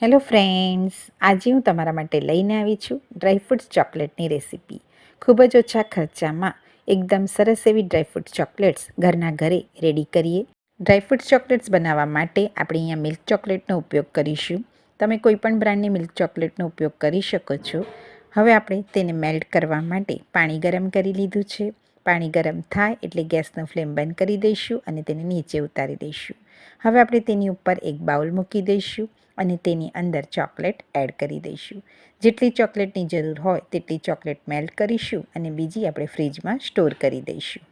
Hello friends, આજે હું તમારા માટે લઈને આવી છું ડ્રાયફ્રૂટ્સ ચોકલેટની રેસીપી. ખૂબ જ ઓછા ખર્ચામાં એકદમ સરસ એવી ડ્રાયફ્રૂટ ચોકલેટ્સ ઘરના ઘરે રેડી કરીએ. ડ્રાયફ્રૂટ્સ ચોકલેટ્સ બનાવવા માટે આપણે અહીંયા મિલ્ક ચોકલેટનો ઉપયોગ કરીશું. તમે કોઈ પણ બ્રાન્ડની મિલ્ક ચોકલેટનો ઉપયોગ કરી શકો છો. હવે આપણે તેને મેલ્ટ કરવા માટે પાણી ગરમ કરી લીધું છે. પાણી ગરમ થાય એટલે ગેસનો ફ્લેમ બંધ કરી દઈશું અને તેને નીચે ઉતારી દઈશું. હવે આપણે તેની ઉપર એક બાઉલ મૂકી દઈશું અને તેની અંદર ચોકલેટ એડ કરી દઈશું. જેટલી ચોકલેટની જરૂર હોય તેટલી ચોકલેટ મેલ્ટ કરીશું અને બીજી આપણે ફ્રીજમાં સ્ટોર કરી દઈશું.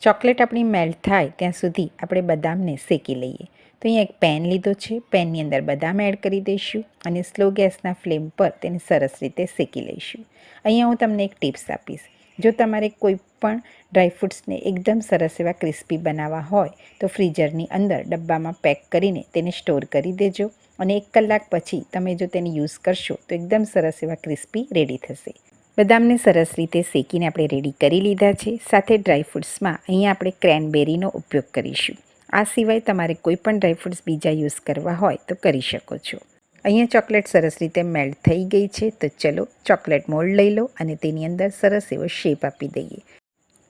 ચોકલેટ આપણી મેલ્ટ થાય ત્યાં સુધી આપણે બદામને શેકી લઈએ. તો અહીંયા એક પેન લીધો છે. પેનની અંદર બદામ એડ કરી દઈશું અને સ્લો ગેસના ફ્લેમ પર તેને સરસ રીતે શેકી લઈશું. અહીંયા હું તમને એક ટિપ્સ આપીશ. જો તમારે કોઈ પણ ડ્રાયફ્રૂટ્સને એકદમ સરસ એવા ક્રિસ્પી બનાવવા હોય તો ફ્રીઝરની અંદર ડબ્બામાં પેક કરીને તેને સ્ટોર કરી દેજો અને 1 કલાક પછી તમે જો તેને યુઝ કરશો તો એકદમ સરસ એવા ક્રિસ્પી રેડી થશે. બદામને સરસ રીતે શેકીને આપણે રેડી કરી લીધા છે. સાથે ડ્રાયફ્રૂટ્સમાં અહીંયા આપણે ક્રેનબેરીનો ઉપયોગ કરીશું. આ સિવાય તમારે કોઈ પણ ડ્રાયફ્રૂટ્સ બીજા યુઝ કરવા હોય તો કરી શકો છો. અહીંયા ચોકલેટ સરસ રીતે મેલ્ટ થઈ ગઈ છે. તો ચલો ચોકલેટ મોલ્ડ લઈ લો અને તેની અંદર સરસ એવો શેપ આપી દઈએ.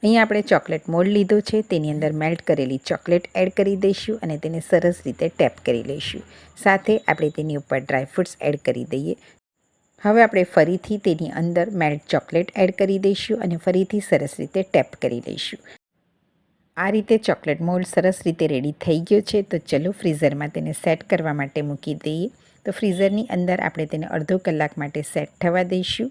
અહીંયા આપણે ચોકલેટ મોલ્ડ લીધો છે. તેની અંદર મેલ્ટ કરેલી ચોકલેટ એડ કરી દઈશું અને તેને સરસ રીતે ટેપ કરી લઈશું. સાથે આપણે તેની ઉપર ડ્રાયફ્રૂટ્સ એડ કરી દઈએ. હવે આપણે ફરીથી તેની અંદર મેલ્ટ ચોકલેટ એડ કરી દઈશું અને ફરીથી સરસ રીતે ટેપ કરી લઈશું. આ રીતે ચોકલેટ મોલ્ડ સરસ રીતે રેડી થઈ ગયો છે. તો ચલો ફ્રીઝરમાં તેને સેટ કરવા માટે મૂકી દઈએ. તો ફ્રીઝરની અંદર આપણે તેને અડધો કલાક માટે સેટ થવા દઈશું.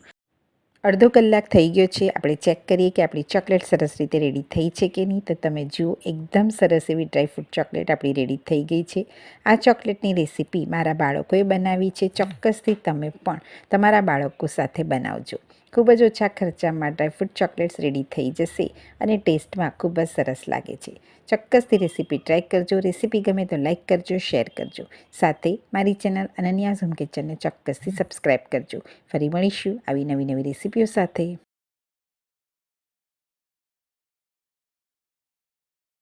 અડધો કલાક થઈ ગયો છે. આપણે ચેક કરીએ કે આપણી ચોકલેટ સરસ રીતે રેડી થઈ છે કે નહીં. તો તમે જુઓ, એકદમ સરસ એવી ડ્રાયફ્રૂટ ચોકલેટ આપણી રેડી થઈ ગઈ છે. આ ચોકલેટની રેસીપી મારા બાળકોએ બનાવી છે. ચોક્કસથી તમે પણ તમારા બાળકો સાથે બનાવજો. ખૂબ જ ઓછા ખર્ચામાં ડ્રાયફ્રૂટ ચોકલેટ્સ રેડી થઈ જશે અને ટેસ્ટમાં ખૂબ જ સરસ લાગે છે. ચોક્કસથી રેસીપી ટ્રાય કરજો. રેસીપી ગમે તો લાઇક કરજો, શેર કરજો. સાથે મારી ચેનલ અનન્યાઝ હોમ કિચનને ચોક્કસથી સબસ્ક્રાઈબ કરજો. ફરી મળીશું આવી નવી રેસીપીઓ સાથે.